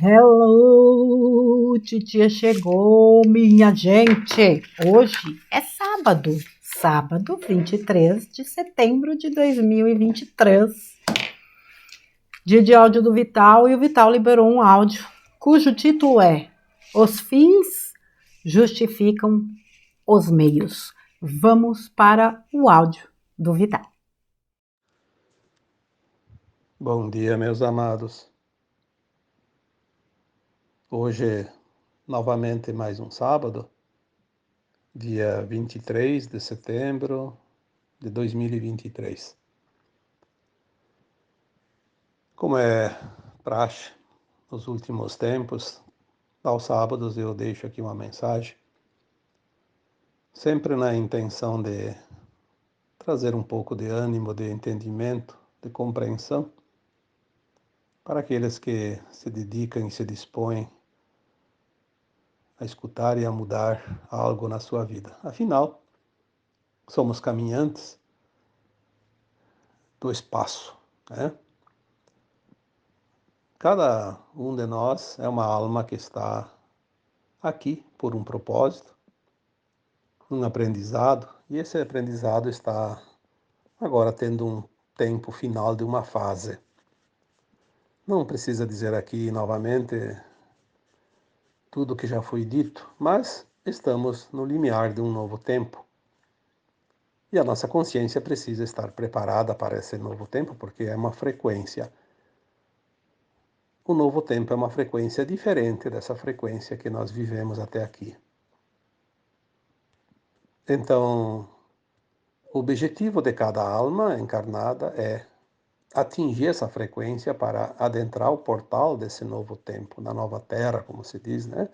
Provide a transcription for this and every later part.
Hello, titia chegou, minha gente. Hoje é sábado 23 de setembro de 2023. Dia de áudio do Vital e o Vital liberou um áudio cujo título é Os fins justificam os meios. Vamos para o áudio do Vital. Bom dia, meus amados. Hoje, novamente, mais um sábado, dia 23 de setembro de 2023. Como é praxe nos últimos tempos, aos sábados eu deixo aqui uma mensagem, sempre na intenção de trazer um pouco de ânimo, de entendimento, de compreensão para aqueles que se dedicam e se dispõem a escutar e a mudar algo na sua vida. Afinal, somos caminhantes do espaço, né? Cada um de nós é uma alma que está aqui por um propósito, um aprendizado, e esse aprendizado está agora tendo um tempo final de uma fase. Não precisa dizer aqui novamente tudo o que já foi dito, mas estamos no limiar de um novo tempo. E a nossa consciência precisa estar preparada para esse novo tempo, porque é uma frequência. O novo tempo é uma frequência diferente dessa frequência que nós vivemos até aqui. Então, o objetivo de cada alma encarnada é atingir essa frequência para adentrar o portal desse novo tempo, na nova terra, como se diz, né?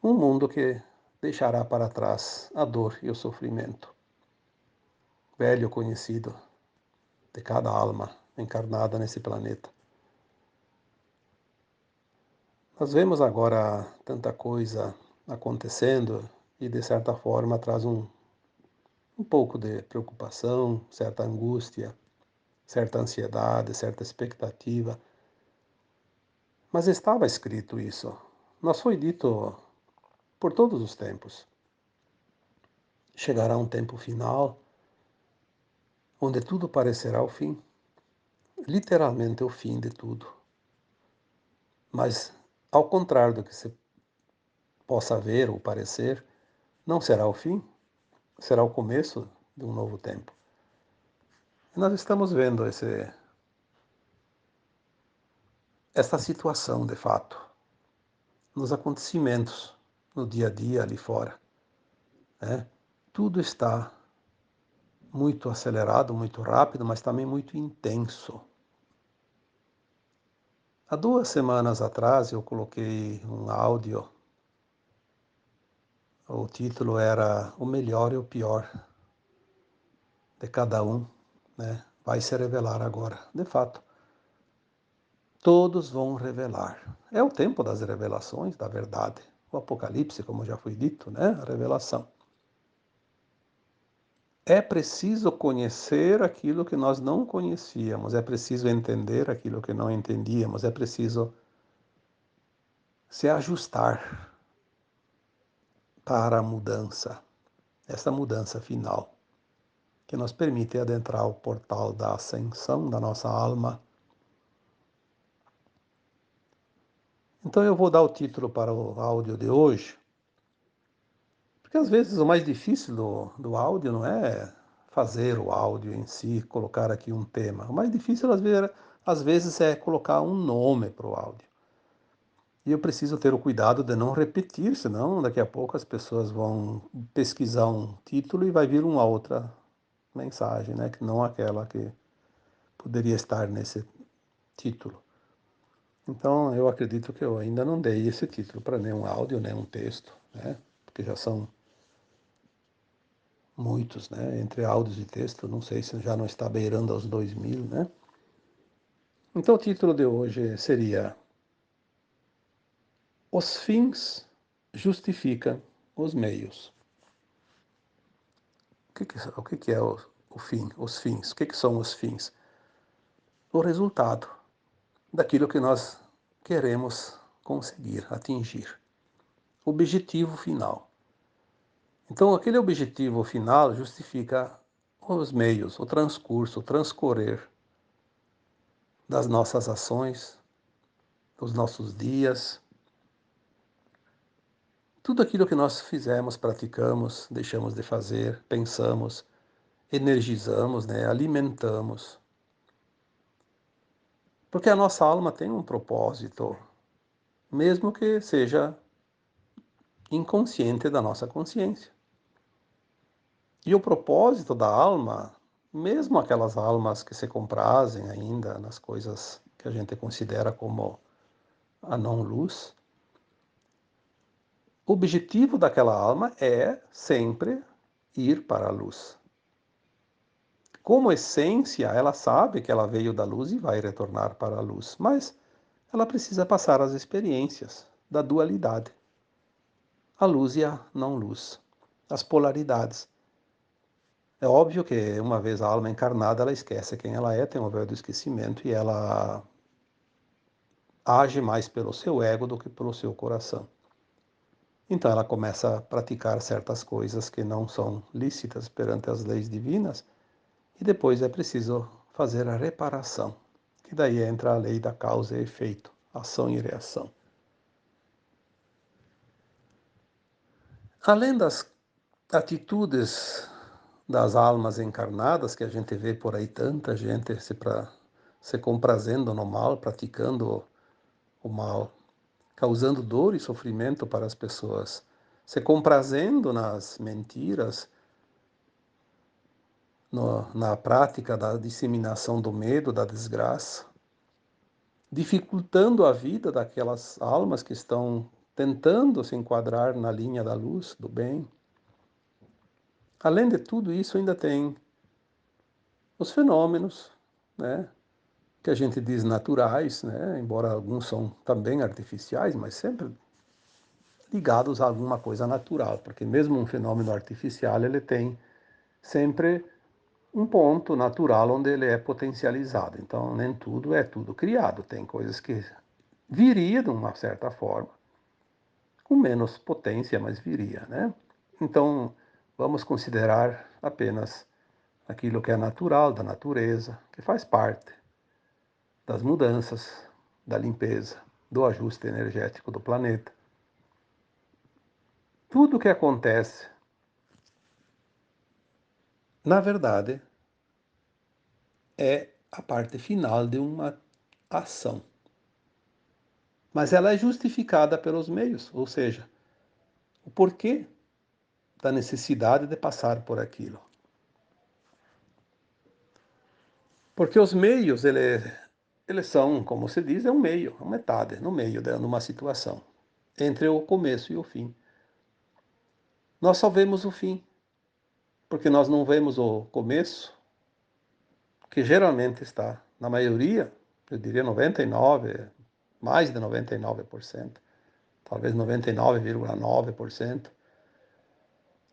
Um mundo que deixará para trás a dor e o sofrimento. Velho conhecido de cada alma encarnada nesse planeta. Nós vemos agora tanta coisa acontecendo e, de certa forma, traz um pouco de preocupação, certa angústia, certa ansiedade, certa expectativa. Mas estava escrito isso. Nos foi dito por todos os tempos. Chegará um tempo final onde tudo parecerá o fim. Literalmente o fim de tudo. Mas, ao contrário do que se possa ver ou parecer, não será o fim, será o começo de um novo tempo. E nós estamos vendo esta situação, de fato, nos acontecimentos, no dia a dia ali fora, né? Tudo está muito acelerado, muito rápido, mas também muito intenso. Há 2 semanas atrás eu coloquei um áudio, o título era O Melhor e o Pior de Cada Um, né? Vai se revelar agora. De fato, todos vão revelar. É o tempo das revelações, da verdade. O Apocalipse, como já foi dito, né? A revelação. É preciso conhecer aquilo que nós não conhecíamos, é preciso entender aquilo que não entendíamos, é preciso se ajustar para a mudança, essa mudança final, que nos permite adentrar o portal da ascensão da nossa alma. Então eu vou dar o título para o áudio de hoje, porque às vezes o mais difícil do áudio não é fazer o áudio em si, colocar aqui um tema. O mais difícil às vezes é colocar um nome para o áudio. E eu preciso ter o cuidado de não repetir, senão daqui a pouco as pessoas vão pesquisar um título e vai vir uma outra mensagem, né? Que não aquela que poderia estar nesse título. Então eu acredito que eu ainda não dei esse título para nenhum áudio, nenhum texto, né? Porque já são muitos, né? Entre áudios e texto, não sei se já não está beirando aos 2000, né? Então o título de hoje seria Os fins justificam os meios. O que é o fim? Os fins. O que são os fins? O resultado daquilo que nós queremos conseguir, atingir. Objetivo final. Então, aquele objetivo final justifica os meios, o transcurso, o transcorrer das nossas ações, dos nossos dias, tudo aquilo que nós fizemos, praticamos, deixamos de fazer, pensamos, energizamos, né, alimentamos. Porque a nossa alma tem um propósito, mesmo que seja inconsciente da nossa consciência. E o propósito da alma, mesmo aquelas almas que se comprazem ainda nas coisas que a gente considera como a não-luz, o objetivo daquela alma é sempre ir para a luz. Como essência, ela sabe que ela veio da luz e vai retornar para a luz, mas ela precisa passar as experiências da dualidade, a luz e a não-luz, as polaridades. É óbvio que uma vez a alma encarnada, ela esquece quem ela é, tem o véu do esquecimento e ela age mais pelo seu ego do que pelo seu coração. Então ela começa a praticar certas coisas que não são lícitas perante as leis divinas e depois é preciso fazer a reparação, que daí entra a lei da causa e efeito, ação e reação. Além das atitudes das almas encarnadas, que a gente vê por aí tanta gente se comprazendo no mal, praticando o mal, causando dor e sofrimento para as pessoas, se comprazendo nas mentiras, na prática da disseminação do medo, da desgraça, dificultando a vida daquelas almas que estão tentando se enquadrar na linha da luz, do bem. Além de tudo isso, ainda tem os fenômenos, né, que a gente diz naturais, né, embora alguns são também artificiais, mas sempre ligados a alguma coisa natural, porque mesmo um fenômeno artificial, ele tem sempre um ponto natural onde ele é potencializado. Então, nem tudo é tudo criado. Tem coisas que viria de uma certa forma, com menos potência, mas viria, né? Então, vamos considerar apenas aquilo que é natural da natureza, que faz parte das mudanças, da limpeza, do ajuste energético do planeta. Tudo o que acontece, na verdade, é a parte final de uma ação. Mas ela é justificada pelos meios, ou seja, o porquê da necessidade de passar por aquilo. Porque os meios, eles são, como se diz, é um meio, uma metade, no meio de uma situação, entre o começo e o fim. Nós só vemos o fim, porque nós não vemos o começo, que geralmente está, na maioria, eu diria 99, mais de 99%, talvez 99,9%,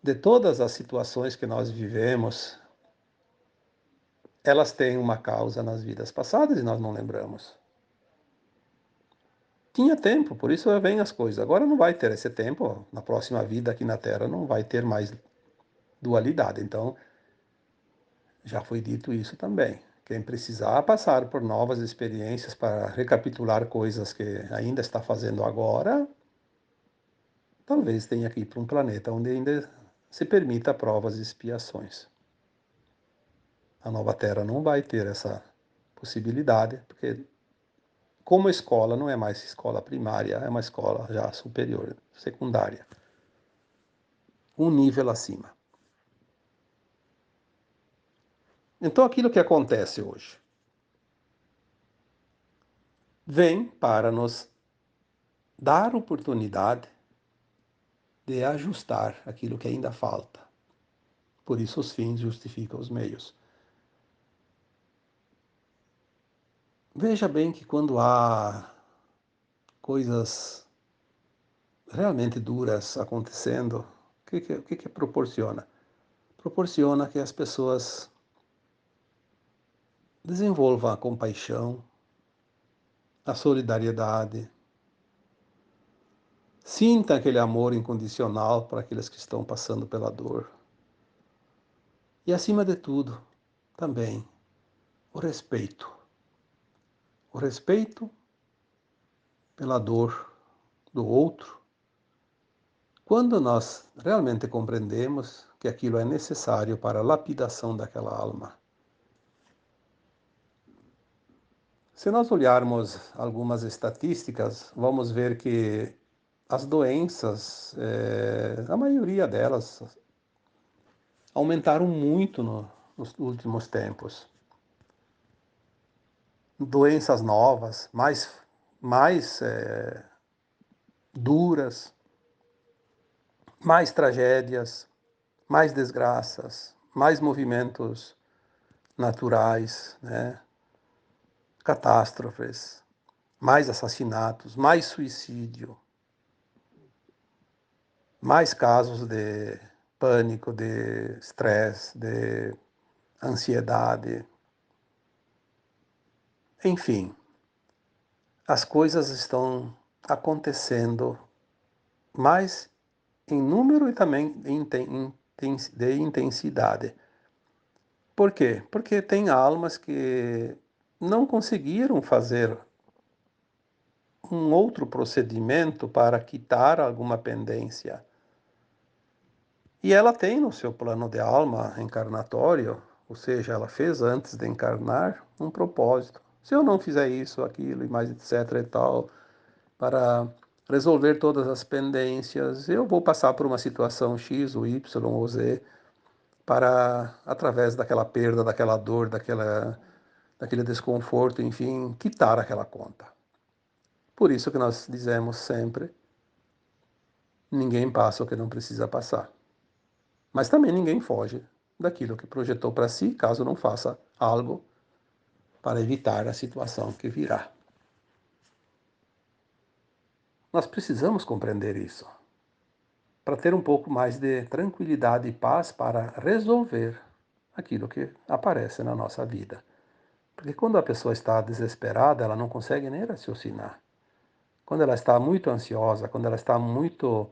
de todas as situações que nós vivemos, elas têm uma causa nas vidas passadas e nós não lembramos. Tinha tempo, por isso vem as coisas. Agora não vai ter esse tempo, na próxima vida aqui na Terra não vai ter mais dualidade. Então, já foi dito isso também. Quem precisar passar por novas experiências para recapitular coisas que ainda está fazendo agora, talvez tenha que ir para um planeta onde ainda se permita provas e expiações. A nova Terra não vai ter essa possibilidade, porque como escola não é mais escola primária, é uma escola já superior, secundária, um nível acima. Então aquilo que acontece hoje vem para nos dar oportunidade de ajustar aquilo que ainda falta. Por isso os fins justificam os meios. Veja bem que quando há coisas realmente duras acontecendo, o que proporciona? Proporciona que as pessoas desenvolvam a compaixão, a solidariedade. Sinta aquele amor incondicional para aqueles que estão passando pela dor. E acima de tudo, também, o respeito. O respeito pela dor do outro, quando nós realmente compreendemos que aquilo é necessário para a lapidação daquela alma. Se nós olharmos algumas estatísticas, vamos ver que as doenças, a maioria delas, aumentaram muito nos últimos tempos. Doenças novas, mais duras, mais tragédias, mais desgraças, mais movimentos naturais, né? Catástrofes, mais assassinatos, mais suicídio, mais casos de pânico, de estresse, de ansiedade. Enfim, as coisas estão acontecendo mais em número e também de intensidade. Por quê? Porque tem almas que não conseguiram fazer um outro procedimento para quitar alguma pendência. E ela tem no seu plano de alma encarnatório, ou seja, ela fez antes de encarnar um propósito. Se eu não fizer isso, aquilo e mais etc e tal, para resolver todas as pendências, eu vou passar por uma situação X, ou Y, ou Z, para, através daquela perda, daquela dor, daquele desconforto, enfim, quitar aquela conta. Por isso que nós dizemos sempre, ninguém passa o que não precisa passar. Mas também ninguém foge daquilo que projetou para si, caso não faça algo para evitar a situação que virá. Nós precisamos compreender isso, para ter um pouco mais de tranquilidade e paz para resolver aquilo que aparece na nossa vida. Porque quando a pessoa está desesperada, ela não consegue nem raciocinar. Quando ela está muito ansiosa, quando ela está muito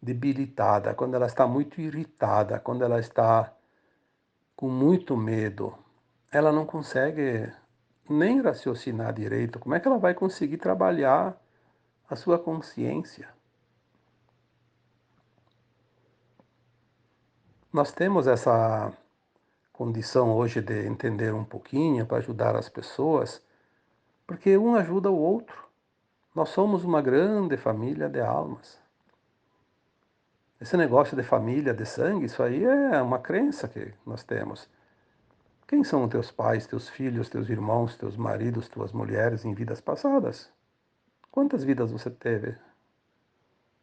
debilitada, quando ela está muito irritada, quando ela está com muito medo, ela não consegue nem raciocinar direito. Como é que ela vai conseguir trabalhar a sua consciência? Nós temos essa condição hoje de entender um pouquinho para ajudar as pessoas, porque um ajuda o outro. Nós somos uma grande família de almas. Esse negócio de família, de sangue, isso aí é uma crença que nós temos. Quem são teus pais, teus filhos, teus irmãos, teus maridos, tuas mulheres em vidas passadas? Quantas vidas você teve?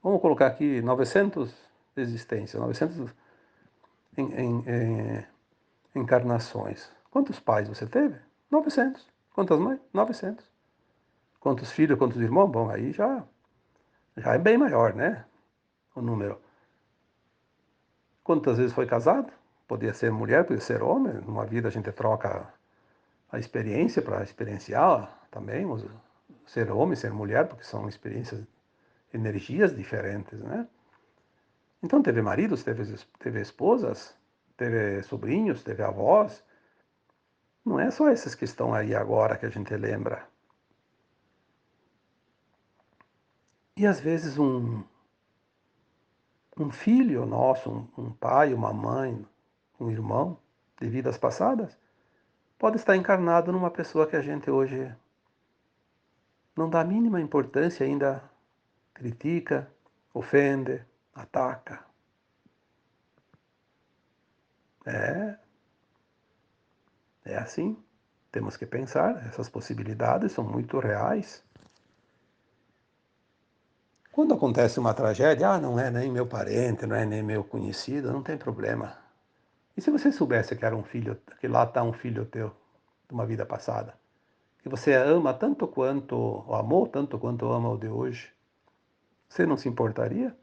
Vamos colocar aqui 900 existências, 900 em, em, em, encarnações. Quantos pais você teve? 900. Quantas mães? 900. Quantos filhos, quantos irmãos? Bom, aí já é bem maior, né? O número. Quantas vezes foi casado? Podia ser mulher, podia ser homem. Numa vida a gente troca a experiência para experienciar também, ser homem, ser mulher, porque são experiências, energias diferentes, né? Então teve maridos, teve esposas, teve sobrinhos, teve avós. Não é só esses que estão aí agora que a gente lembra. E às vezes um filho nosso, um pai, uma mãe, um irmão de vidas passadas, pode estar encarnado numa pessoa que a gente hoje não dá a mínima importância, ainda critica, ofende, ataca. É, é assim. Temos que pensar, essas possibilidades são muito reais. Quando acontece uma tragédia, não é nem meu parente, não é nem meu conhecido, não tem problema. E se você soubesse que era um filho, que lá está um filho teu, de uma vida passada, que você ama tanto quanto, ou amou tanto quanto ama o de hoje, você não se importaria?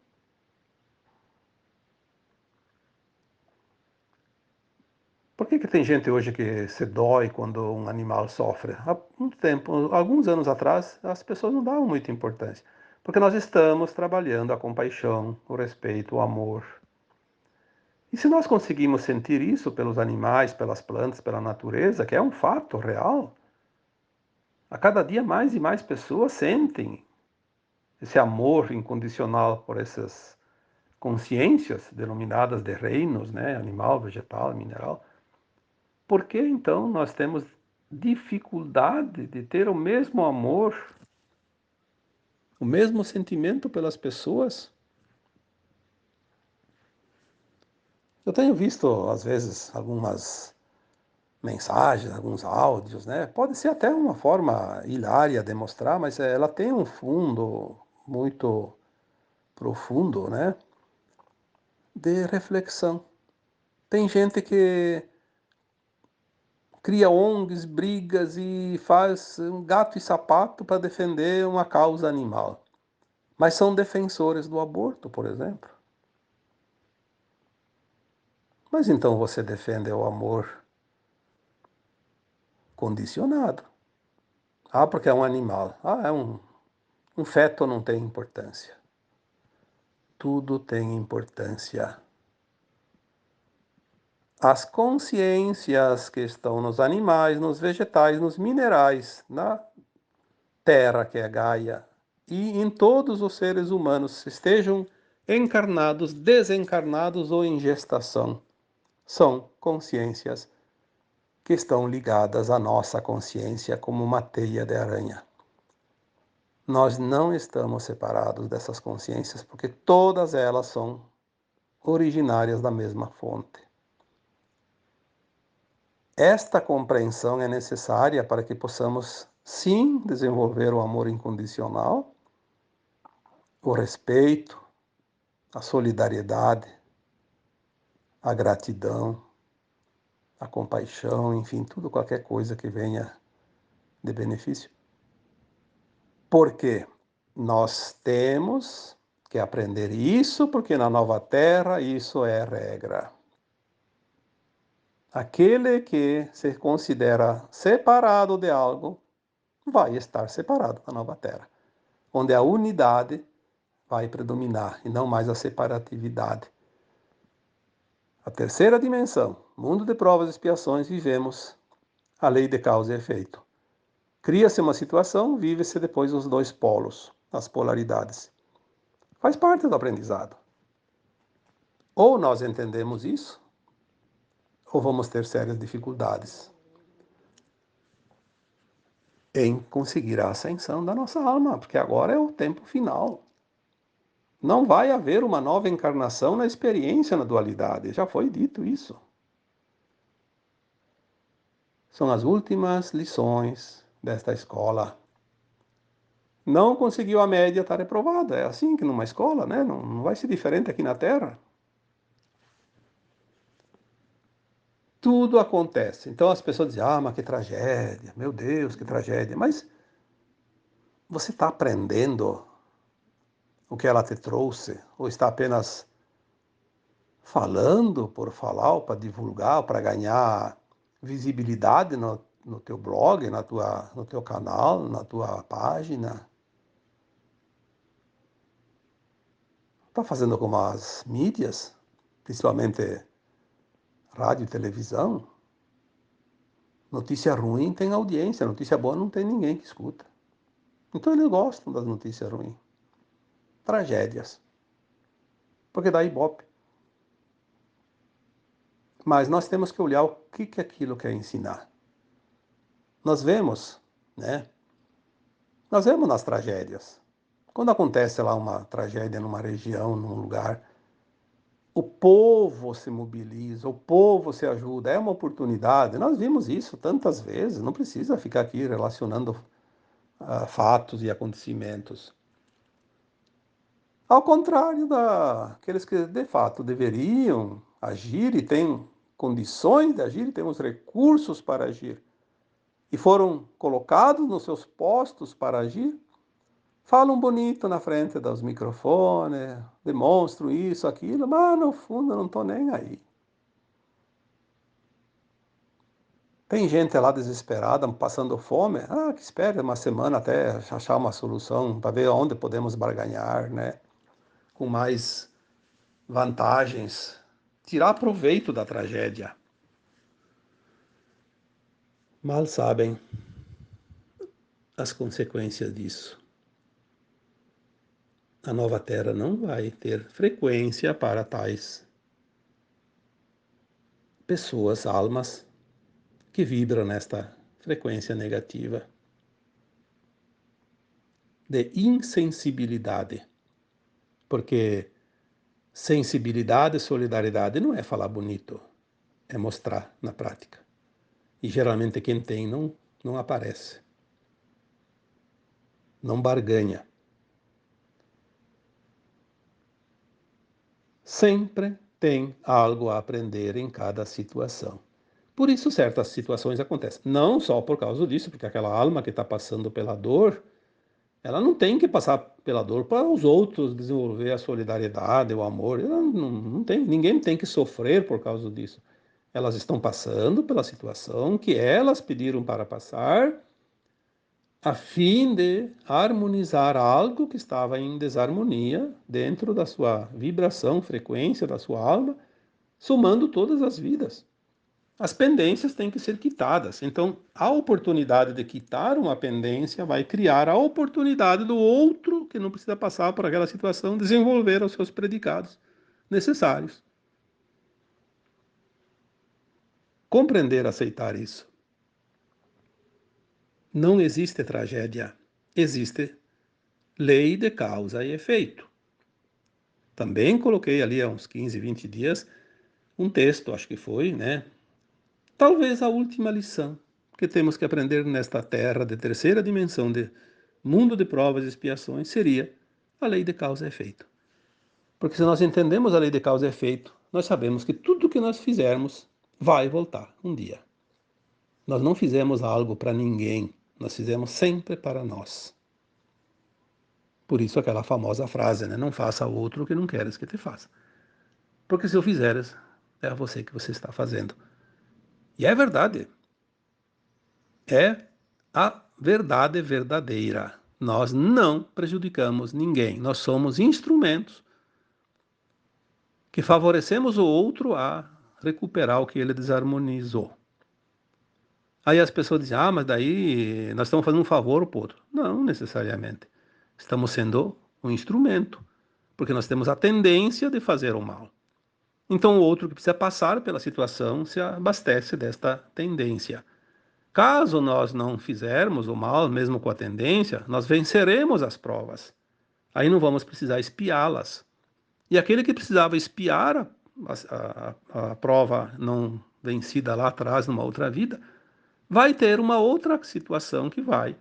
Por que tem gente hoje que se dói quando um animal sofre? Há um tempo, alguns anos atrás, as pessoas não davam muita importância. Porque nós estamos trabalhando a compaixão, o respeito, o amor. E se nós conseguimos sentir isso pelos animais, pelas plantas, pela natureza, que é um fato real, a cada dia mais e mais pessoas sentem esse amor incondicional por essas consciências denominadas de reinos, né? Animal, vegetal, mineral. Por que então nós temos dificuldade de ter o mesmo amor, o mesmo sentimento pelas pessoas? Eu tenho visto, às vezes, algumas mensagens, alguns áudios, né? Pode ser até uma forma hilária de mostrar, mas ela tem um fundo muito profundo, né? De reflexão. Tem gente que cria ONGs, brigas e faz um gato e sapato para defender uma causa animal. Mas são defensores do aborto, por exemplo. Mas então você defende o amor condicionado. Ah, porque é um animal. Ah, um feto não tem importância. Tudo tem importância. As consciências que estão nos animais, nos vegetais, nos minerais, na terra que é Gaia, e em todos os seres humanos, estejam encarnados, desencarnados ou em gestação, são consciências que estão ligadas à nossa consciência como uma teia de aranha. Nós não estamos separados dessas consciências porque todas elas são originárias da mesma fonte. Esta compreensão é necessária para que possamos, sim, desenvolver o amor incondicional, o respeito, a solidariedade, a gratidão, a compaixão, enfim, tudo, qualquer coisa que venha de benefício. Porque nós temos que aprender isso, porque na nova terra isso é regra. Aquele que se considera separado de algo vai estar separado na nova terra, onde a unidade vai predominar e não mais a separatividade. A terceira dimensão, mundo de provas e expiações, vivemos a lei de causa e efeito. Cria-se uma situação, vive-se depois os dois polos, as polaridades. Faz parte do aprendizado. Ou nós entendemos isso, ou vamos ter sérias dificuldades em conseguir a ascensão da nossa alma, porque agora é o tempo final. Não vai haver uma nova encarnação na experiência na dualidade, já foi dito isso. São as últimas lições desta escola. Não conseguiu a média, está reprovado. É assim que numa escola, né? Não vai ser diferente aqui na Terra. Tudo acontece. Então as pessoas dizem, ah, mas que tragédia, meu Deus, que tragédia. Mas você está aprendendo o que ela te trouxe? Ou está apenas falando por falar, ou para divulgar, ou para ganhar visibilidade no teu blog, no teu canal, na tua página? Está fazendo como as mídias, principalmente rádio e televisão? Notícia ruim tem audiência, notícia boa não tem ninguém que escuta. Então eles gostam das notícias ruins. Tragédias. Porque dá ibope. Mas nós temos que olhar o que aquilo quer ensinar. Nós vemos, né? Nós vemos nas tragédias. Quando acontece lá uma tragédia numa região, num lugar, o povo se mobiliza, o povo se ajuda, é uma oportunidade. Nós vimos isso tantas vezes, não precisa ficar aqui relacionando fatos e acontecimentos. Ao contrário daqueles que de fato deveriam agir e têm condições de agir, e têm os recursos para agir, e foram colocados nos seus postos para agir, falam bonito na frente dos microfones, demonstram isso, aquilo, mas no fundo eu não estou nem aí. Tem gente lá desesperada, passando fome. Ah, que espere uma semana até achar uma solução para ver onde podemos barganhar, né? Com mais vantagens. Tirar proveito da tragédia. Mal sabem as consequências disso. A nova Terra não vai ter frequência para tais pessoas, almas, que vibram nesta frequência negativa de insensibilidade. Porque sensibilidade e solidariedade não é falar bonito, é mostrar na prática. E geralmente quem tem não aparece, não barganha. Sempre tem algo a aprender em cada situação. Por isso certas situações acontecem. Não só por causa disso, porque aquela alma que está passando pela dor, ela não tem que passar pela dor para os outros desenvolver a solidariedade, o amor. Ela não tem, ninguém tem que sofrer por causa disso. Elas estão passando pela situação que elas pediram para passar, a fim de harmonizar algo que estava em desarmonia dentro da sua vibração, frequência da sua alma, somando todas as vidas. As pendências têm que ser quitadas. Então, a oportunidade de quitar uma pendência vai criar a oportunidade do outro, que não precisa passar por aquela situação, desenvolver os seus predicados necessários. Compreender, aceitar isso. Não existe tragédia, existe lei de causa e efeito. Também coloquei ali há uns 15, 20 dias um texto, acho que foi, né? Talvez a última lição que temos que aprender nesta terra de terceira dimensão, de mundo de provas e expiações, seria a lei de causa e efeito. Porque se nós entendemos a lei de causa e efeito, nós sabemos que tudo que nós fizermos vai voltar um dia. Nós não fizemos algo para ninguém, nós fizemos sempre para nós. Por isso aquela famosa frase, né? Não faça ao outro o que não queres que te faça. Porque se eu fizeres, é a você que você está fazendo. E é verdade. É a verdade verdadeira. Nós não prejudicamos ninguém. Nós somos instrumentos que favorecemos o outro a recuperar o que ele desarmonizou. Aí as pessoas dizem, mas daí nós estamos fazendo um favor para o outro. Não necessariamente. Estamos sendo um instrumento, porque nós temos a tendência de fazer o mal. Então o outro que precisa passar pela situação se abastece desta tendência. Caso nós não fizermos o mal, mesmo com a tendência, nós venceremos as provas. Aí não vamos precisar espiá-las. E aquele que precisava espiar a prova não vencida lá atrás, numa outra vida, vai ter uma outra situação que vai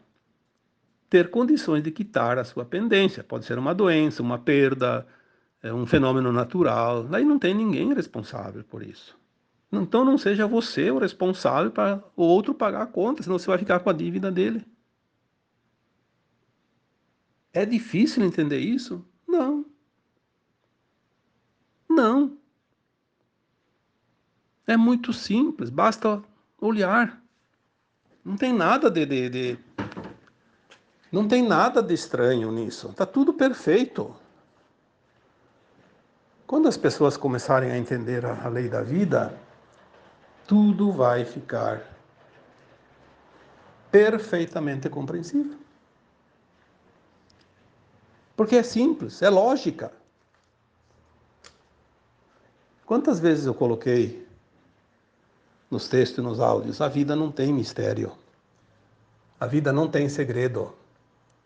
ter condições de quitar a sua pendência. Pode ser uma doença, uma perda, um fenômeno natural. Aí não tem ninguém responsável por isso. Então não seja você o responsável para o outro pagar a conta, senão você vai ficar com a dívida dele. É difícil entender isso? Não. Não. É muito simples, basta olhar. Não tem nada não tem nada de estranho nisso. Está tudo perfeito. Quando as pessoas começarem a entender a lei da vida, tudo vai ficar perfeitamente compreensível. Porque é simples, é lógica. Quantas vezes eu coloquei nos textos e nos áudios, a vida não tem mistério. A vida não tem segredo.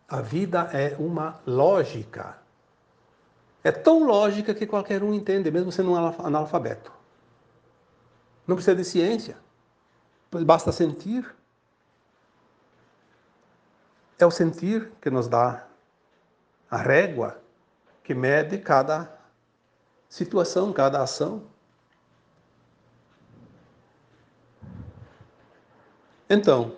A vida é uma lógica. É tão lógica que qualquer um entende, mesmo sendo um analfabeto. Não precisa de ciência. Basta sentir. É o sentir que nos dá a régua que mede cada situação, cada ação. Então,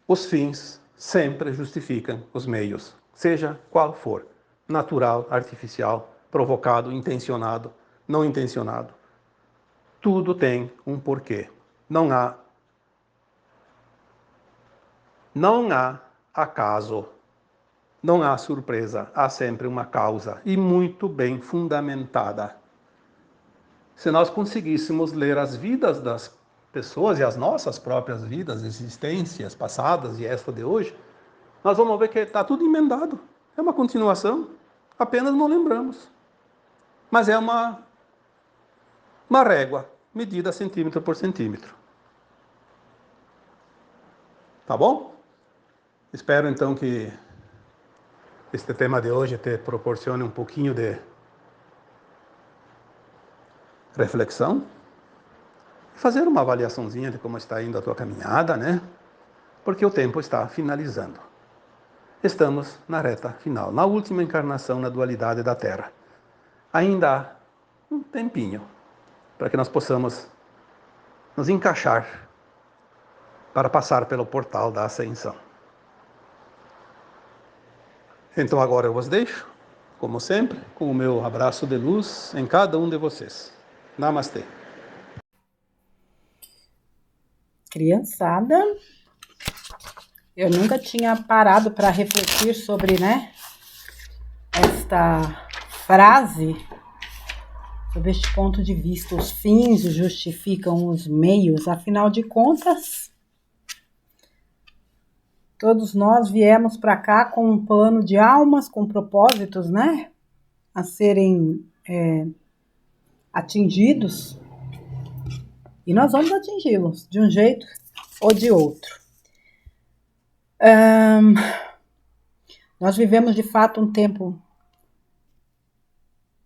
os fins sempre justificam os meios, seja qual for, natural, artificial, provocado, intencionado, não intencionado. Tudo tem um porquê. Não há acaso, não há surpresa, há sempre uma causa, e muito bem fundamentada. Se nós conseguíssemos ler as vidas das pessoas e as nossas próprias vidas, existências passadas e esta de hoje, nós vamos ver que está tudo emendado. É uma continuação, apenas não lembramos. Mas é uma régua, medida centímetro por centímetro. Tá bom? Espero então que este tema de hoje te proporcione um pouquinho de reflexão. Fazer uma avaliaçãozinha de como está indo a tua caminhada, né? Porque o tempo está finalizando. Estamos na reta final, na última encarnação na dualidade da Terra. Ainda há um tempinho para que nós possamos nos encaixar para passar pelo portal da ascensão. Então agora eu vos deixo, como sempre, com o meu abraço de luz em cada um de vocês. Namastê. Criançada, eu nunca tinha parado para refletir sobre, esta frase, sob este ponto de vista. Os fins justificam os meios, afinal de contas, todos nós viemos para cá com um plano de almas, com propósitos, a serem atingidos, e nós vamos atingi-los de um jeito ou de outro. Nós vivemos de fato um tempo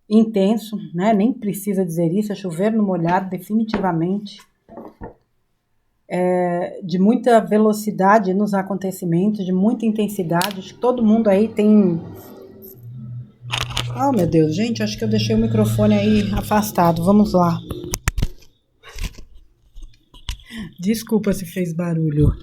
intenso, nem precisa dizer isso, é chover no molhado, definitivamente, de muita velocidade nos acontecimentos, de muita intensidade. Acho que todo mundo aí tem... Oh, meu Deus, gente, acho que eu deixei o microfone aí afastado, vamos lá. Desculpa se fez barulho.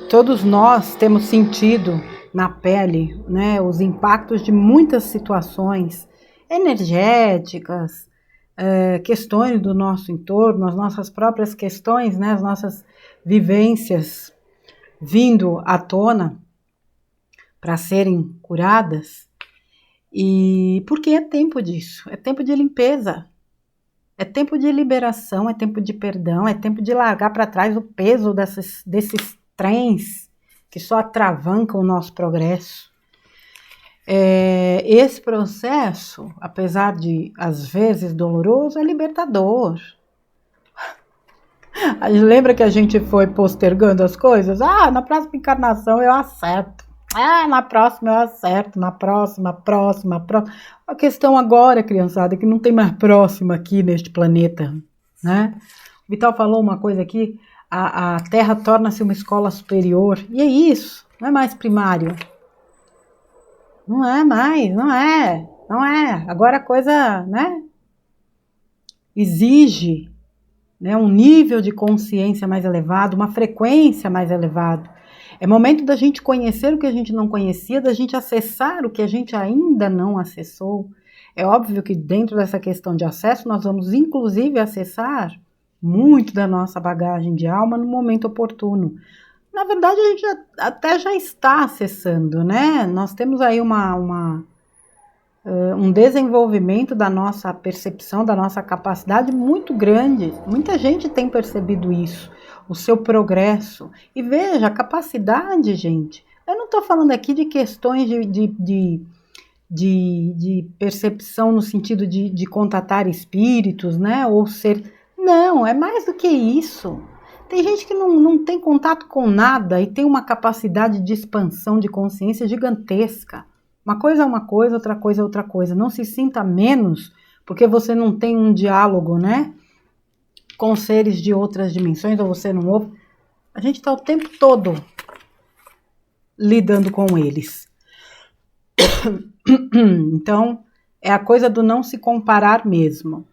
Todos nós temos sentido na pele, os impactos de muitas situações energéticas, questões do nosso entorno, as nossas próprias questões, as nossas vivências vindo à tona para serem curadas. E porque é tempo disso, é tempo de limpeza, é tempo de liberação, é tempo de perdão, é tempo de largar para trás o peso desses trens que só atravancam o nosso progresso. Esse processo, apesar de às vezes doloroso, é libertador. Lembra que a gente foi postergando as coisas? Na próxima encarnação eu acerto. Na próxima eu acerto, na próxima. A questão agora, criançada, é que não tem mais próxima aqui neste planeta, O Vital falou uma coisa aqui, a Terra torna-se uma escola superior, e é isso, não é mais primário. Não é mais, não é. Agora a coisa, exige, um nível de consciência mais elevado, uma frequência mais elevada. É momento da gente conhecer o que a gente não conhecia, da gente acessar o que a gente ainda não acessou. É óbvio que dentro dessa questão de acesso, nós vamos inclusive acessar muito da nossa bagagem de alma no momento oportuno. Na verdade, a gente até já está acessando, Nós temos aí um desenvolvimento da nossa percepção, da nossa capacidade muito grande. Muita gente tem percebido isso, o seu progresso. E veja, a capacidade, gente, eu não estou falando aqui de questões de percepção no sentido de contatar espíritos, ou ser... Não, é mais do que isso. Tem gente que não tem contato com nada e tem uma capacidade de expansão de consciência gigantesca. Uma coisa é uma coisa, outra coisa é outra coisa. Não se sinta menos porque você não tem um diálogo, com seres de outras dimensões, ou você não ouve. A gente está o tempo todo lidando com eles. Então, é a coisa do não se comparar mesmo.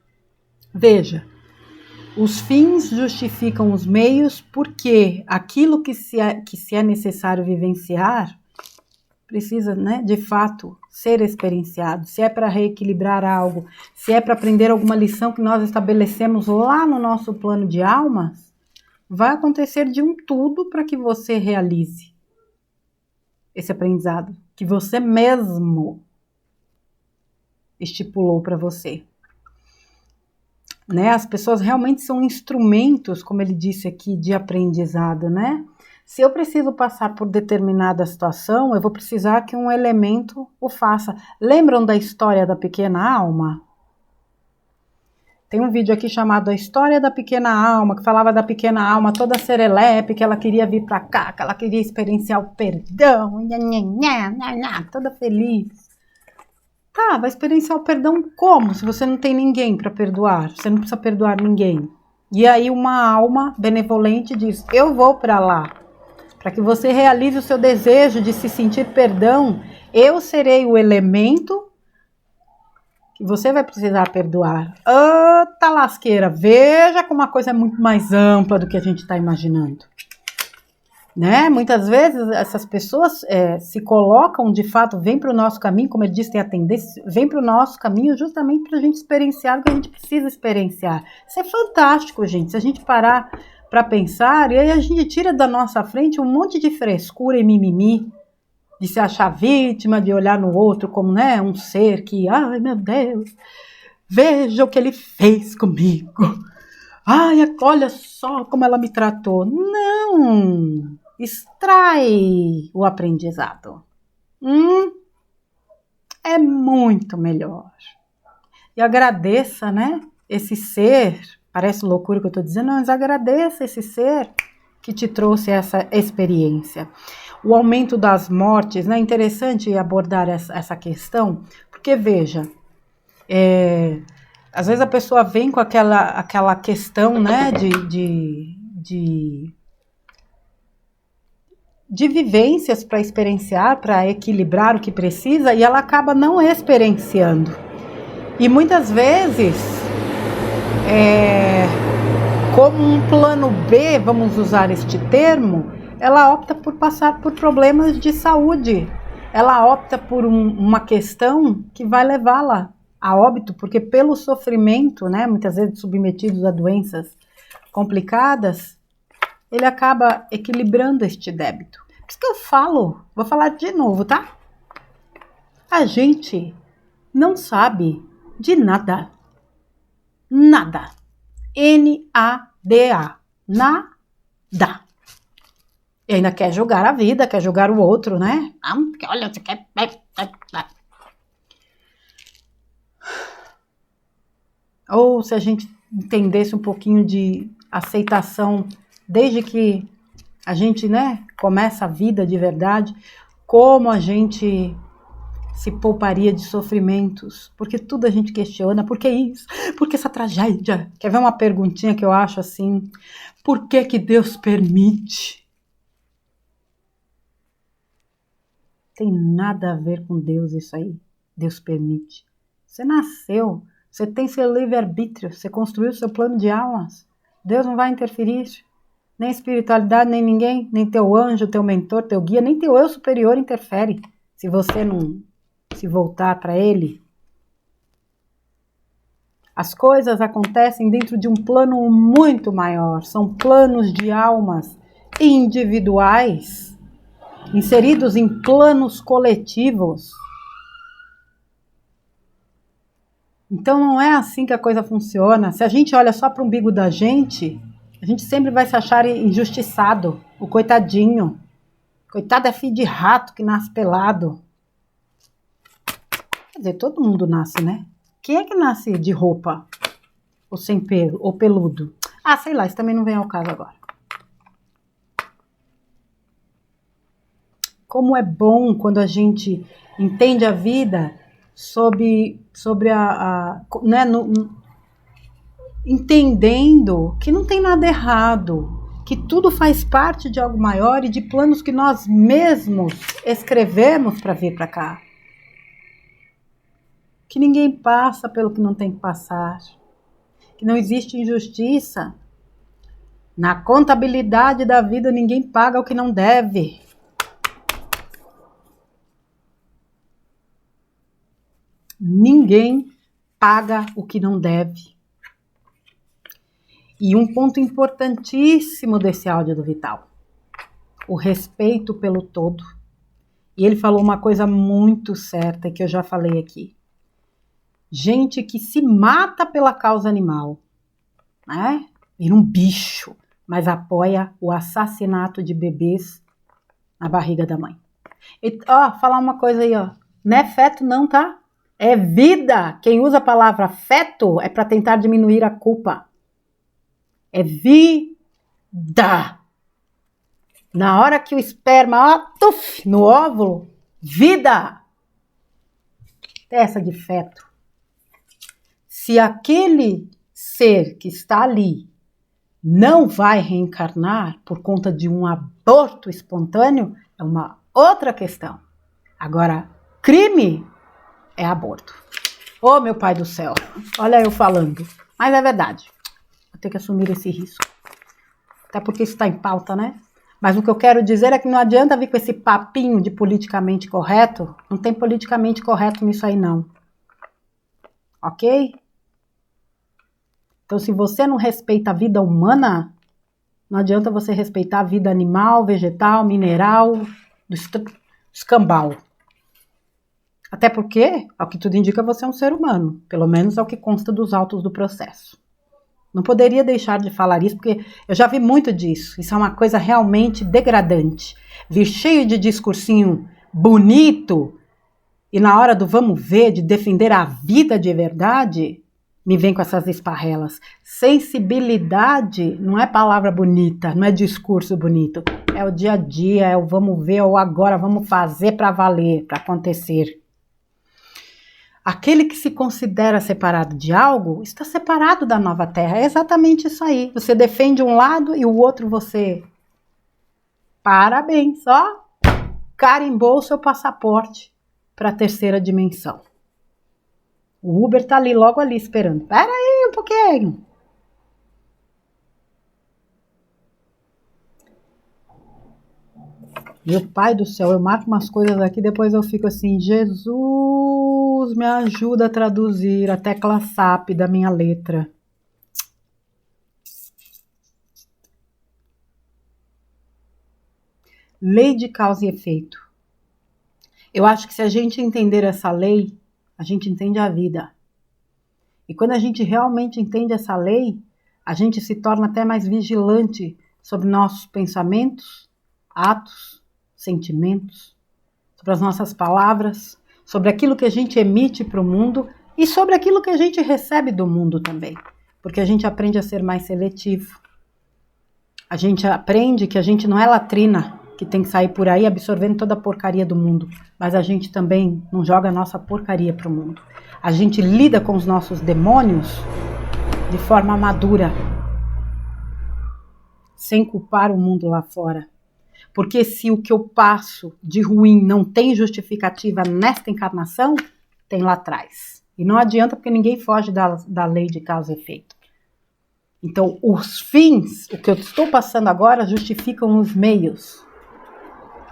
Veja, os fins justificam os meios porque aquilo que se é necessário vivenciar precisa, né, de fato, ser experienciado, se é para reequilibrar algo, se é para aprender alguma lição que nós estabelecemos lá no nosso plano de almas, vai acontecer de um tudo para que você realize esse aprendizado, que você mesmo estipulou para você. Né? As pessoas realmente são instrumentos, como ele disse aqui, de aprendizado, né? Se eu preciso passar por determinada situação, eu vou precisar que um elemento o faça. Lembram da história da pequena alma? Tem um vídeo aqui chamado A História da Pequena Alma, que falava da pequena alma toda serelepe, que ela queria vir para cá, que ela queria experienciar o perdão, toda feliz. Tá, vai experienciar o perdão como? Se você não tem ninguém para perdoar, você não precisa perdoar ninguém. E aí uma alma benevolente diz, eu vou para lá. Para que você realize o seu desejo de se sentir perdão, eu serei o elemento que você vai precisar perdoar. Tá lasqueira, veja como a coisa é muito mais ampla do que a gente está imaginando. Né? Muitas vezes essas pessoas se colocam, de fato, vêm para o nosso caminho, como ele disse, tem a tendência, vêm para o nosso caminho justamente para a gente experienciar o que a gente precisa experienciar. Isso é fantástico, gente, se a gente parar para pensar, e aí a gente tira da nossa frente um monte de frescura e mimimi, de se achar vítima, de olhar no outro como, né, um ser que, ai meu Deus, veja o que ele fez comigo, ai, olha só como ela me tratou. Não, extrai o aprendizado. É muito melhor. E agradeça, né, esse ser. Parece loucura o que eu estou dizendo, mas agradeça esse ser que te trouxe essa experiência. O aumento das mortes, né? É interessante abordar essa questão, porque veja, às vezes a pessoa vem com aquela questão, né, de vivências para experienciar, para equilibrar o que precisa, e ela acaba não experienciando. E muitas vezes, como um plano B, vamos usar este termo, ela opta por passar por problemas de saúde. Ela opta por uma questão que vai levá-la a óbito, porque pelo sofrimento, né, muitas vezes submetidos a doenças complicadas, ele acaba equilibrando este débito. Por isso que eu falo, vou falar de novo, tá? A gente não sabe de nada. Nada. N-A-D-A. Nada. E ainda quer julgar a vida, quer julgar o outro, né? Não, porque olha, você quer... Ou se a gente entendesse um pouquinho de aceitação, desde que a gente, né, começa a vida de verdade, como a gente se pouparia de sofrimentos, porque tudo a gente questiona, por que isso? Por que essa tragédia? Quer ver uma perguntinha que eu acho assim? Por que que Deus permite? Tem nada a ver com Deus isso aí. Deus permite. Você nasceu, você tem seu livre-arbítrio, você construiu seu plano de almas. Deus não vai interferir. Nem espiritualidade, nem ninguém, nem teu anjo, teu mentor, teu guia, nem teu eu superior interfere. Se você não se voltar para ele. As coisas acontecem dentro de um plano muito maior. São planos de almas individuais, inseridos em planos coletivos. Então não é assim que a coisa funciona. Se a gente olha só para o umbigo da gente, a gente sempre vai se achar injustiçado, o coitadinho. Coitado é filho de rato que nasce pelado. Quer dizer, todo mundo nasce, né? Quem é que nasce de roupa? Ou sem pelo? Ou peludo? Ah, sei lá, isso também não vem ao caso agora. Como é bom quando a gente entende a vida sobre né, entendendo que não tem nada errado, que tudo faz parte de algo maior e de planos que nós mesmos escrevemos para vir para cá. Que ninguém passa pelo que não tem que passar, que não existe injustiça. Na contabilidade da vida ninguém paga o que não deve. Ninguém paga o que não deve. E um ponto importantíssimo desse áudio do Vital, o respeito pelo todo. E ele falou uma coisa muito certa que eu já falei aqui. Gente que se mata pela causa animal, né? Vira um bicho, mas apoia o assassinato de bebês na barriga da mãe. E, falar uma coisa aí, não é feto não, tá? É vida. Quem usa a palavra feto é para tentar diminuir a culpa. É vida. Na hora que o esperma, no óvulo, vida. Essa de feto. Se aquele ser que está ali não vai reencarnar por conta de um aborto espontâneo, é uma outra questão. Agora, crime é aborto. Ô, meu pai do céu, olha eu falando. Mas é verdade, vou ter que assumir esse risco. Até porque isso está em pauta, né? Mas o que eu quero dizer é que não adianta vir com esse papinho de politicamente correto. Não tem politicamente correto nisso aí, não. Ok? Então, se você não respeita a vida humana, não adianta você respeitar a vida animal, vegetal, mineral, do escambau. Até porque, ao que tudo indica, você é um ser humano. Pelo menos é o que consta dos autos do processo. Não poderia deixar de falar isso, porque eu já vi muito disso. Isso é uma coisa realmente degradante. Vir cheio de discursinho bonito e na hora do vamos ver, de defender a vida de verdade, me vem com essas esparrelas. Sensibilidade não é palavra bonita, não é discurso bonito. É o dia a dia, é o vamos ver, ou agora vamos fazer para valer, para acontecer. Aquele que se considera separado de algo, está separado da nova terra. É exatamente isso aí. Você defende um lado e o outro você... Parabéns, carimbou o seu passaporte para a terceira dimensão. O Uber tá ali, logo ali, esperando. Espera aí um pouquinho. Meu pai do céu, eu marco umas coisas aqui, depois eu fico assim, Jesus, me ajuda a traduzir a tecla SAP da minha letra. Lei de causa e efeito. Eu acho que se a gente entender essa lei, a gente entende a vida. E quando a gente realmente entende essa lei, a gente se torna até mais vigilante sobre nossos pensamentos, atos, sentimentos, sobre as nossas palavras, sobre aquilo que a gente emite para o mundo e sobre aquilo que a gente recebe do mundo também. Porque a gente aprende a ser mais seletivo. A gente aprende que a gente não é latrina, que tem que sair por aí absorvendo toda a porcaria do mundo, mas a gente também não joga a nossa porcaria para o mundo. A gente lida com os nossos demônios de forma madura, sem culpar o mundo lá fora. Porque se o que eu passo de ruim não tem justificativa nesta encarnação, tem lá atrás. E não adianta porque ninguém foge da lei de causa e efeito. Então, os fins, o que eu estou passando agora, justificam os meios.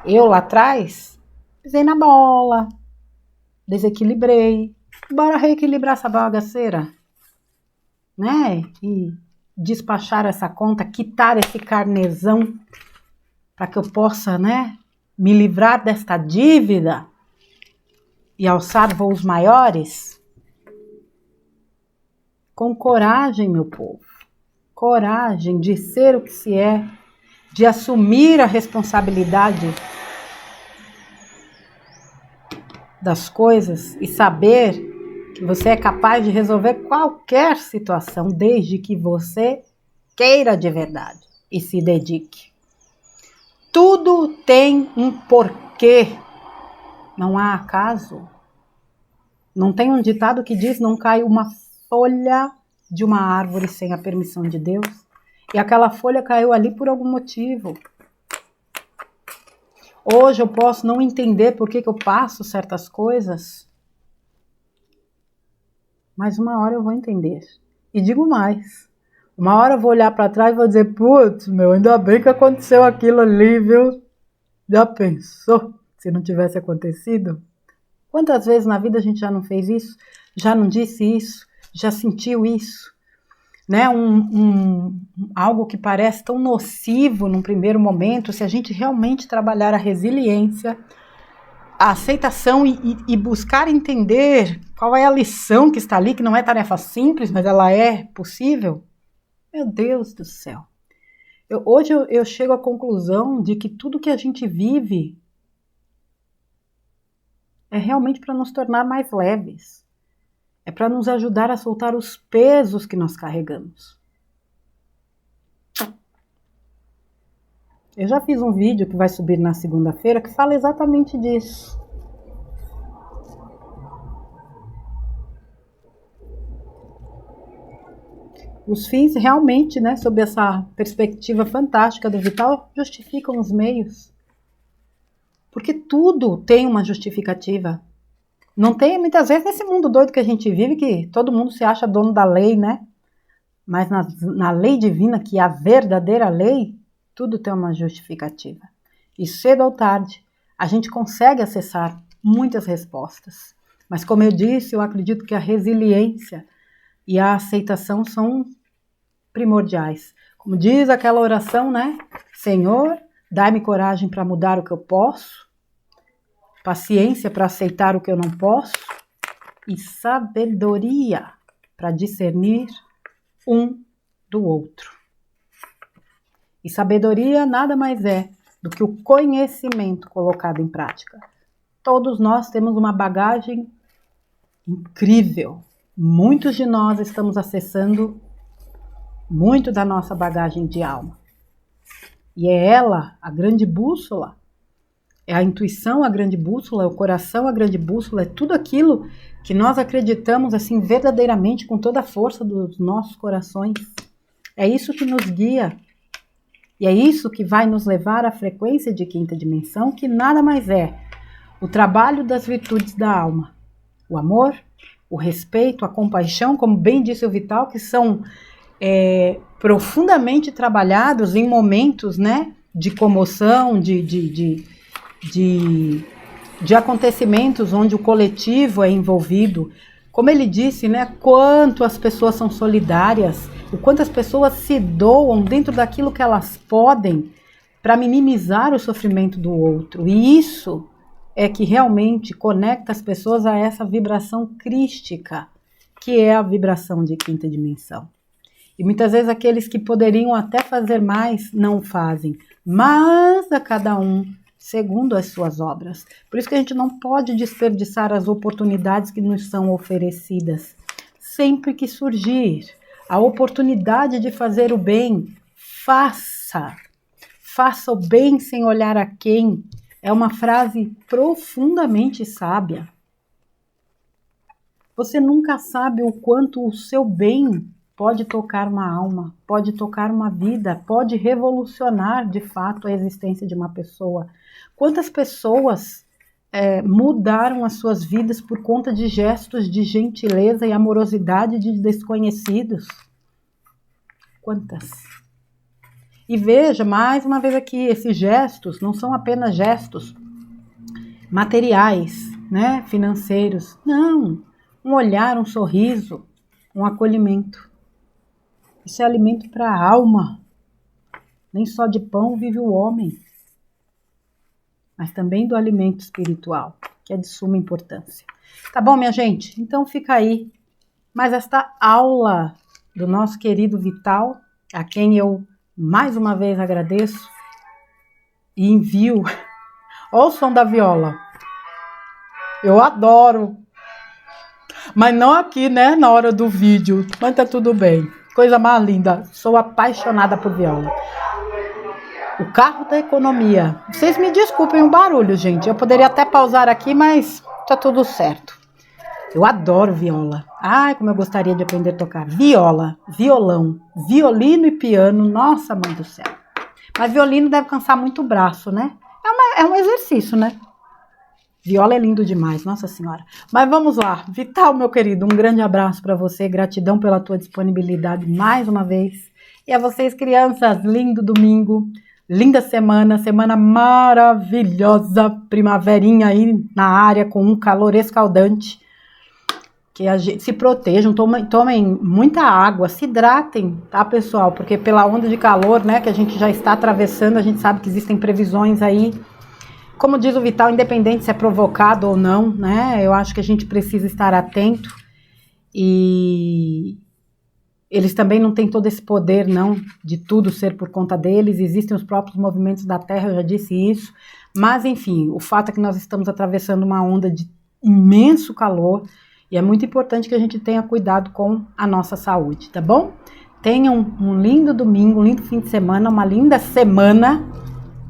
Eu lá atrás, pisei na bola, desequilibrei. Bora reequilibrar essa bagaceira, né? E despachar essa conta, quitar esse carnezão, para que eu possa, né, me livrar desta dívida e alçar voos maiores. Com coragem, meu povo. Coragem de ser o que se é, de assumir a responsabilidade das coisas e saber que você é capaz de resolver qualquer situação, desde que você queira de verdade e se dedique. Tudo tem um porquê, não há acaso. Não tem um ditado que diz não cai uma folha de uma árvore sem a permissão de Deus. E aquela folha caiu ali por algum motivo. Hoje eu posso não entender por que eu passo certas coisas, mas uma hora eu vou entender. E digo mais, uma hora eu vou olhar para trás e vou dizer, putz, ainda bem que aconteceu aquilo ali, viu? Já pensou se não tivesse acontecido? Quantas vezes na vida a gente já não fez isso? Já não disse isso? Já sentiu isso? Né? Algo que parece tão nocivo num primeiro momento, se a gente realmente trabalhar a resiliência, a aceitação e buscar entender qual é a lição que está ali, que não é tarefa simples, mas ela é possível. Meu Deus do céu. Hoje eu chego à conclusão de que tudo que a gente vive é realmente para nos tornar mais leves. É para nos ajudar a soltar os pesos que nós carregamos. Eu já fiz um vídeo que vai subir na segunda-feira que fala exatamente disso. Os fins realmente, né, sob essa perspectiva fantástica do Vital, justificam os meios. Porque tudo tem uma justificativa. Não tem, muitas vezes, nesse mundo doido que a gente vive, que todo mundo se acha dono da lei, né? Mas na lei divina, que é a verdadeira lei, tudo tem uma justificativa. E cedo ou tarde, a gente consegue acessar muitas respostas. Mas como eu disse, eu acredito que a resiliência e a aceitação são primordiais. Como diz aquela oração, né? Senhor, dai-me coragem para mudar o que eu posso, paciência para aceitar o que eu não posso e sabedoria para discernir um do outro. E sabedoria nada mais é do que o conhecimento colocado em prática. Todos nós temos uma bagagem incrível. Muitos de nós estamos acessando muito da nossa bagagem de alma. E é ela a grande bússola. É a intuição a grande bússola, é o coração a grande bússola, é tudo aquilo que nós acreditamos assim verdadeiramente com toda a força dos nossos corações. É isso que nos guia. E é isso que vai nos levar à frequência de quinta dimensão, que nada mais é o trabalho das virtudes da alma. O amor, o respeito, a compaixão, como bem disse o Vital, que são profundamente trabalhados em momentos, né, de comoção, de acontecimentos onde o coletivo é envolvido. Como ele disse, né, quanto as pessoas são solidárias, o quanto as pessoas se doam dentro daquilo que elas podem para minimizar o sofrimento do outro. E isso é que realmente conecta as pessoas a essa vibração crística, que é a vibração de quinta dimensão. E muitas vezes aqueles que poderiam até fazer mais, não fazem. Mas a cada um segundo as suas obras. Por isso que a gente não pode desperdiçar as oportunidades que nos são oferecidas. Sempre que surgir a oportunidade de fazer o bem, faça. Faça o bem sem olhar a quem. É uma frase profundamente sábia. Você nunca sabe o quanto o seu bem pode tocar uma alma, pode tocar uma vida, pode revolucionar de fato a existência de uma pessoa. Quantas pessoas mudaram as suas vidas por conta de gestos de gentileza e amorosidade de desconhecidos? Quantas? E veja, mais uma vez aqui, esses gestos não são apenas gestos materiais, né, financeiros. Não, um olhar, um sorriso, um acolhimento. Isso é alimento para a alma. Nem só de pão vive o homem, mas também do alimento espiritual, que é de suma importância. Tá bom, minha gente? Então fica aí mais esta aula do nosso querido Vital, a quem eu mais uma vez agradeço e envio. Olha o som da viola. Eu adoro. Mas não aqui, né? Na hora do vídeo. Mas tá tudo bem. Coisa mais linda. Sou apaixonada por viola. O carro da economia. Vocês me desculpem o barulho, gente. Eu poderia até pausar aqui, mas tá tudo certo. Eu adoro viola. Ai, como eu gostaria de aprender a tocar. Viola, violão, violino e piano. Nossa, mãe do céu. Mas violino deve cansar muito o braço, né? É um exercício, né? Viola é lindo demais, nossa senhora. Mas vamos lá. Vital, meu querido, um grande abraço para você. Gratidão pela tua disponibilidade mais uma vez. E a vocês, crianças, lindo domingo. Linda semana, semana maravilhosa, primaverinha aí na área com um calor escaldante. Que a gente se protejam, tomem muita água, se hidratem, tá, pessoal? Porque pela onda de calor, né, que a gente já está atravessando, a gente sabe que existem previsões aí. Como diz o Vital, independente se é provocado ou não, né, eu acho que a gente precisa estar atento. E eles também não têm todo esse poder, não, de tudo ser por conta deles. Existem os próprios movimentos da Terra, eu já disse isso. Mas, enfim, o fato é que nós estamos atravessando uma onda de imenso calor e é muito importante que a gente tenha cuidado com a nossa saúde, tá bom? Tenham um lindo domingo, um lindo fim de semana, uma linda semana.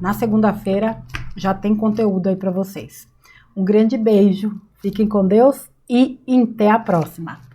Na segunda-feira já tem conteúdo aí para vocês. Um grande beijo, fiquem com Deus e até a próxima.